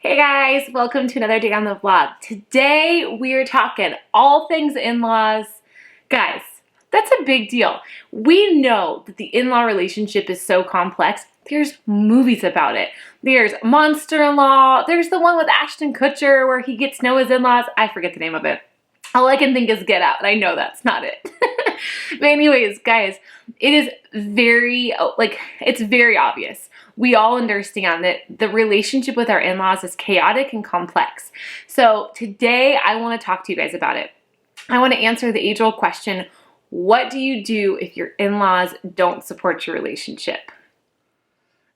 Hey guys, welcome to another day on the vlog. Today we are talking all things in-laws. Guys, that's a big deal. We know that the in-law relationship is so complex. There's movies about it. There's Monster-in-Law. There's the one with Ashton Kutcher where he gets to know his in-laws. I forget the name of it. All I can think is Get Out, and I know that's not it. But anyways, guys, it is it's very obvious. We all understand that the relationship with our in-laws is chaotic and complex. So today I want to talk to you guys about it. I want to answer the age-old question, what do you do if your in-laws don't support your relationship?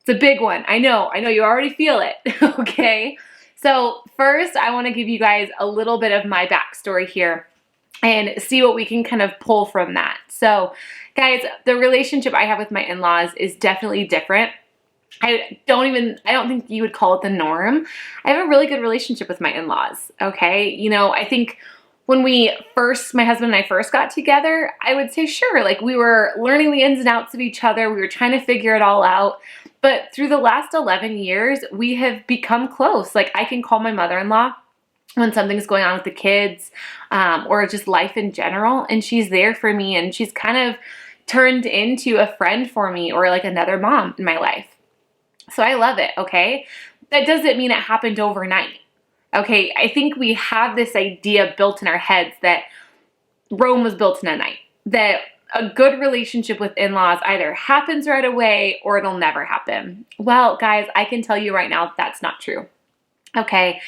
It's a big one. I know you already feel it, okay? So first, I want to give you guys a little bit of my backstory here and see what we can kind of pull from that. So guys, the relationship I have with my in-laws is definitely different. I don't think you would call it the norm. I have a really good relationship with my in-laws, okay? You know, I think when my husband and I first got together, I would say sure, like we were learning the ins and outs of each other. We were trying to figure it all out. But through the last 11 years, we have become close. Like I can call my mother-in-law when something's going on with the kids or just life in general, and she's there for me, and she's kind of turned into a friend for me or like another mom in my life. So I love it, okay? That doesn't mean it happened overnight, okay? I think we have this idea built in our heads that Rome was built in a night, that a good relationship with in-laws either happens right away or it'll never happen. Well, guys, I can tell you right now that's not true, okay?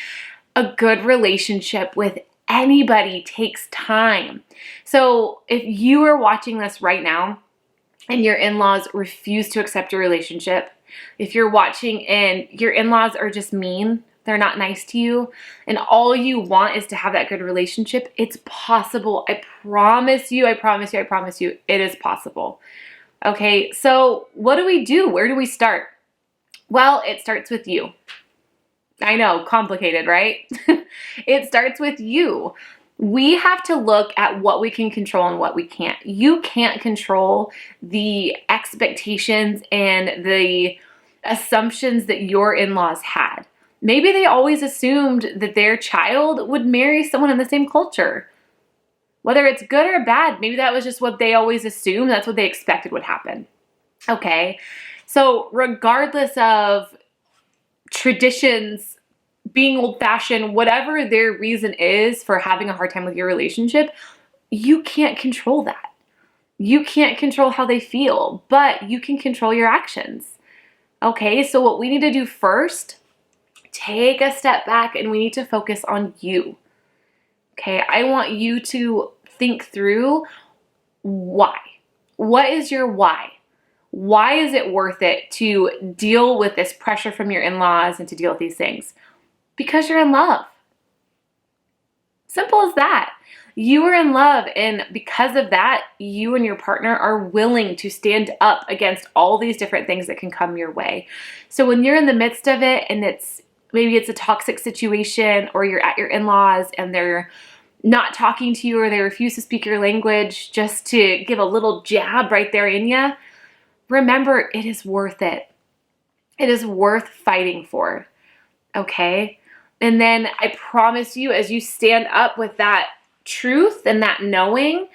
A good relationship with anybody takes time. So if you are watching this right now and your in-laws refuse to accept your relationship, if you're watching and your in-laws are just mean, they're not nice to you, and all you want is to have that good relationship, it's possible. I promise you, it is possible. Okay, so what do we do? Where do we start? Well, it starts with you. I know, complicated, right? It starts with you. We have to look at what we can control and what we can't. You can't control the expectations and the assumptions that your in-laws had. Maybe they always assumed that their child would marry someone in the same culture. Whether it's good or bad, maybe that was just what they always assumed. That's what they expected would happen. Okay, so regardless of traditions, being old-fashioned, whatever their reason is for having a hard time with your relationship, you can't control that. You can't control how they feel, but you can control your actions. Okay, so what we need to do first, take a step back and we need to focus on you. Okay, I want you to think through why. What is your why? Why is it worth it to deal with this pressure from your in-laws and to deal with these things? Because you're in love. Simple as that. You are in love, and because of that, you and your partner are willing to stand up against all these different things that can come your way. So when you're in the midst of it and maybe it's a toxic situation, or you're at your in-laws and they're not talking to you or they refuse to speak your language just to give a little jab right there in you, remember, it is worth it. It is worth fighting for, okay? And then I promise you, as you stand up with that truth and that knowing,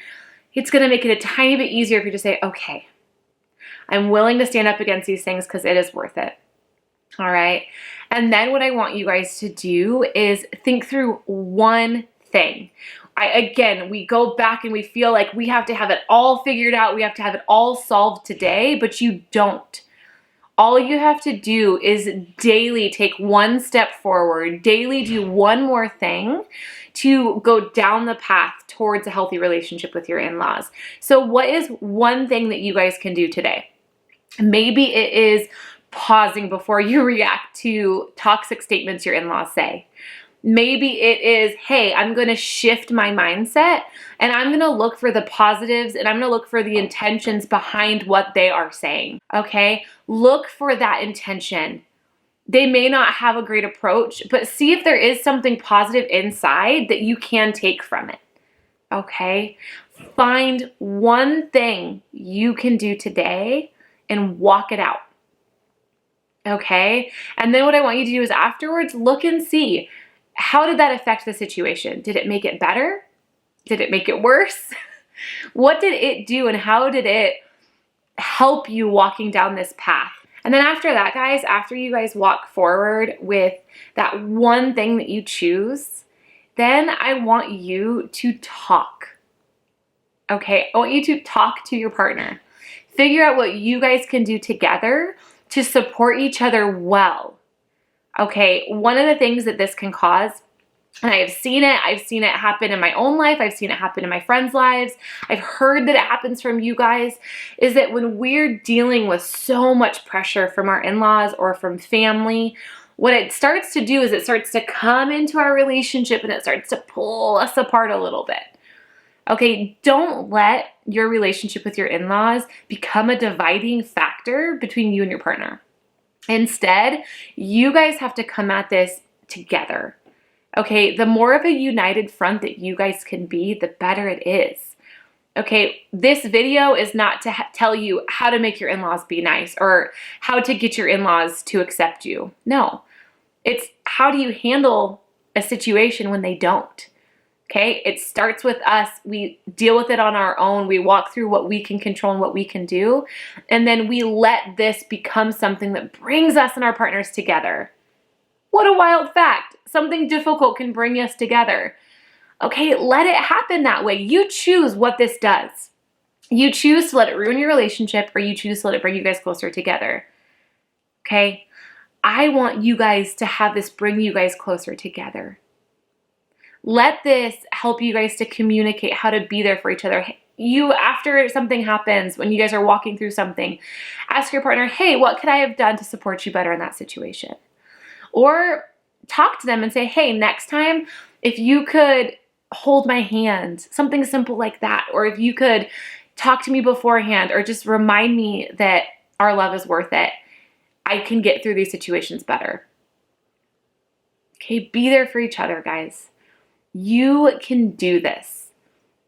it's going to make it a tiny bit easier if you just say, okay, I'm willing to stand up against these things because it is worth it. All right. And then what I want you guys to do is think through one thing. We go back and we feel like we have to have it all figured out. We have to have it all solved today, but you don't. All you have to do is daily take one step forward, daily do one more thing to go down the path towards a healthy relationship with your in-laws. So what is one thing that you guys can do today? Maybe it is pausing before you react to toxic statements your in-laws say. Maybe it is, hey, I'm going to shift my mindset and I'm going to look for the positives and I'm going to look for the intentions behind what they are saying, okay? Look for that intention. They may not have a great approach, but see if there is something positive inside that you can take from it, okay? Find one thing you can do today and walk it out. Okay? And then what I want you to do is afterwards look and see, how did that affect the situation? Did it make it better? Did it make it worse? What did it do and how did it help you walking down this path? And then after that, guys, after you guys walk forward with that one thing that you choose, then I want you to talk. Okay? I want you to talk to your partner. Figure out what you guys can do together to support each other well. Okay? One of the things that this can cause, and I've seen it happen in my own life, I've seen it happen in my friends' lives, I've heard that it happens from you guys, is that when we're dealing with so much pressure from our in-laws or from family, what it starts to do is it starts to come into our relationship and it starts to pull us apart a little bit. Okay, don't let your relationship with your in-laws become a dividing factor between you and your partner. Instead, you guys have to come at this together. Okay, the more of a united front that you guys can be, the better it is. Okay, this video is not to tell you how to make your in-laws be nice or how to get your in-laws to accept you. No, it's how do you handle a situation when they don't. Okay, it starts with us. We deal with it on our own. We walk through what we can control and what we can do. And then we let this become something that brings us and our partners together. What a wild fact. Something difficult can bring us together. Okay, let it happen that way. You choose what this does. You choose to let it ruin your relationship or you choose to let it bring you guys closer together. Okay, I want you guys to have this bring you guys closer together. Let this help you guys to communicate how to be there for each other. You, after something happens, when you guys are walking through something, ask your partner, hey, what could I have done to support you better in that situation? Or talk to them and say, hey, next time, if you could hold my hand, something simple like that. Or if you could talk to me beforehand or just remind me that our love is worth it, I can get through these situations better. Okay, be there for each other, guys. You can do this.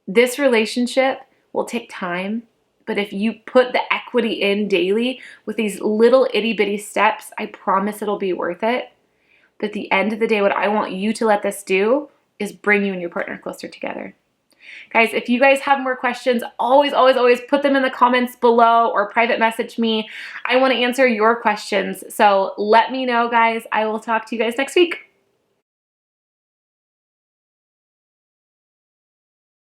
This relationship will take time, but if you put the equity in daily with these little itty bitty steps, I promise it'll be worth it. But at the end of the day, what I want you to let this do is bring you and your partner closer together. Guys, if you guys have more questions, always put them in the comments below or private message me. I want to answer your questions. So let me know, guys. I will talk to you guys next week.